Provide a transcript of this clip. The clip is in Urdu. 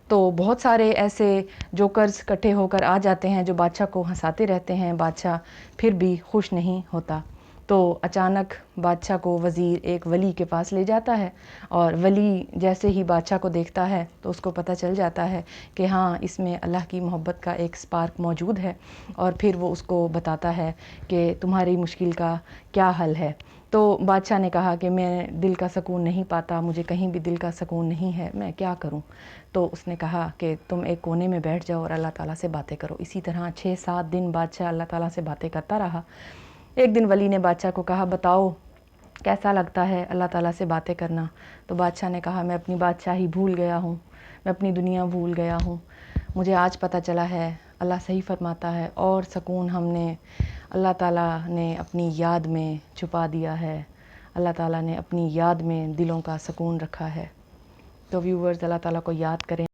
تو بہت سارے ایسے جوکرز اکٹھے ہو کر آ جاتے ہیں جو بادشاہ کو ہنساتے رہتے ہیں، بادشاہ پھر بھی خوش نہیں ہوتا۔ تو اچانک بادشاہ کو وزیر ایک ولی کے پاس لے جاتا ہے، اور ولی جیسے ہی بادشاہ کو دیکھتا ہے تو اس کو پتہ چل جاتا ہے کہ ہاں اس میں اللہ کی محبت کا ایک سپارک موجود ہے، اور پھر وہ اس کو بتاتا ہے کہ تمہاری مشکل کا کیا حل ہے۔ تو بادشاہ نے کہا کہ میں دل کا سکون نہیں پاتا، مجھے کہیں بھی دل کا سکون نہیں ہے، میں کیا کروں؟ تو اس نے کہا کہ تم ایک کونے میں بیٹھ جاؤ اور اللہ تعالیٰ سے باتیں کرو۔ اسی طرح 6-7 دن بادشاہ اللہ تعالیٰ سے باتیں کرتا رہا۔ ایک دن ولی نے بادشاہ کو کہا بتاؤ کیسا لگتا ہے اللہ تعالیٰ سے باتیں کرنا؟ تو بادشاہ نے کہا میں اپنی بادشاہی بھول گیا ہوں، میں اپنی دنیا بھول گیا ہوں، مجھے آج پتہ چلا ہے اللہ صحیح فرماتا ہے، اور سکون ہم نے اللہ تعالیٰ نے اپنی یاد میں چھپا دیا ہے، اللہ تعالیٰ نے اپنی یاد میں دلوں کا سکون رکھا ہے۔ تو ویورز، اللہ تعالیٰ کو یاد کریں۔